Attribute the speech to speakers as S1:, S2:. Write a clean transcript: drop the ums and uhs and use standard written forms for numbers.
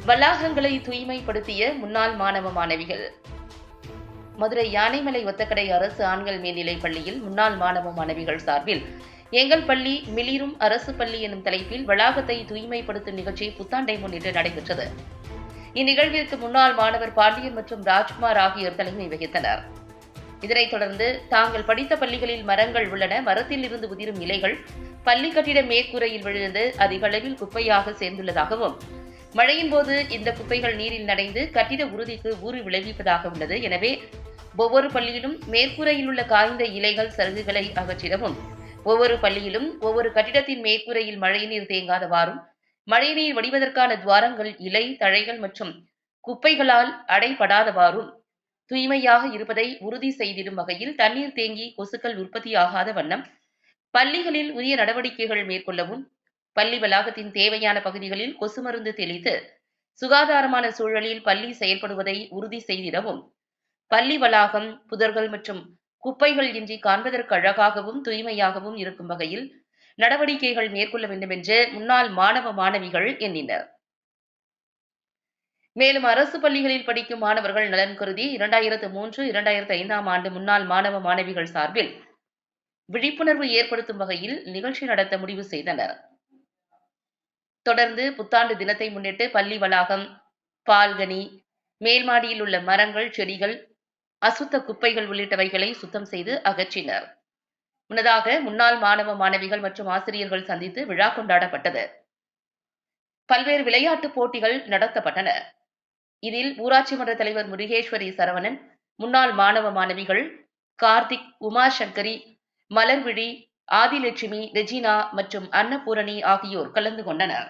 S1: வளாகங்களை தூய்மைப்படுத்திய முன்னாள் மாணவ மாணவிகள். மதுரை யானைமலை ஒத்தக்கடை அரசு ஆண்கள் மேல்நிலைப் பள்ளியில் முன்னாள் மாணவ மாணவிகள் சார்பில் எங்கள் பள்ளி மிளிரும் அரசு பள்ளி எனும் தலைப்பில் வளாகத்தை தூய்மைப்படுத்தும் நிகழ்ச்சி புத்தாண்டை முன்னிட்டு நடைபெற்றது. இந்நிகழ்விற்கு முன்னாள் மாணவர் பாண்டியன் மற்றும் ராஜ்குமார் ஆகியோர் தலைமை வகித்தனர். இதனைத் தொடர்ந்து தாங்கள் படித்த பள்ளிகளில் மரங்கள் உள்ளன, மரத்தில் இருந்து உதிரும் இலைகள் பள்ளி கட்டிட மேற்கூரையில் விழுந்து அதிக அளவில் குப்பையாக சேர்ந்துள்ளதாகவும், மழையின் போது இந்த குப்பைகள் நீரில் நனைந்து கட்டிட உறுதிக்கு ஊறு விளைவிப்பதாக உள்ளது. எனவே ஒவ்வொரு பள்ளியிலும் மேற்கூரையில் உள்ள காய்ந்த இலைகள் சருகுகளை அகற்றிடவும், ஒவ்வொரு பள்ளியிலும் ஒவ்வொரு கட்டிடத்தின் மேற்கூரையில் மழைநீர் தேங்காதவாறும், மழைநீர் வடிவதற்கான துவாரங்கள் இலை தழைகள் மற்றும் குப்பைகளால் அடைபடாதவாறும் தூய்மையாக இருப்பதை உறுதி செய்திடும் வகையில் தண்ணீர் தேங்கி கொசுக்கள் உற்பத்தியாகாத வண்ணம் பள்ளிகளில் உரிய நடவடிக்கைகள் மேற்கொள்ளவும், பள்ளி வளாகத்தின் தேவையான பகுதிகளில் கொசு மருந்து தெளித்து சுகாதாரமான சூழலில் பள்ளி செயல்படுவதை உறுதி செய்திடவும், பள்ளி வளாகம் புதர்கள் மற்றும் குப்பைகள் இன்றி காண்பதற்கு அழகாகவும் தூய்மையாகவும் இருக்கும் வகையில் நடவடிக்கைகள் மேற்கொள்ள வேண்டும் என்று முன்னாள் மாணவ மாணவிகள் எண்ணினர். மேலும் அரசு பள்ளிகளில் படிக்கும் மாணவர்கள் நலன் கருதி 2003, 2005 ஆண்டு முன்னாள் மாணவ மாணவிகள் சார்பில் விழிப்புணர்வு ஏற்படுத்தும் வகையில் நிகழ்ச்சி நடத்த முடிவு செய்தனர். தொடர்ந்து புத்தாண்டு தினத்தை முன்னிட்டு பள்ளி வளாகம், பால்கனி, மேல்மாடியில் உள்ள மரங்கள், செடிகள், அசுத்த குப்பைகள் உள்ளிட்டவைகளை சுத்தம் செய்து அகற்றினர். முன்னதாக முன்னாள் மாணவ மாணவிகள் மற்றும் ஆசிரியர்கள் சந்தித்து விழா கொண்டாடப்பட்டது. பல்வேறு விளையாட்டுப் போட்டிகள் நடத்தப்பட்டன. இதில் ஊராட்சி மன்ற தலைவர் முருகேஸ்வரி சரவணன், முன்னாள் மாணவ மாணவிகள் கார்த்திக், உமாசங்கரி, மலர்விழி, ஆதிலட்சுமி, ரெஜினா மற்றும் அன்னபூரணி ஆகியோர் கலந்து கொண்டனர்.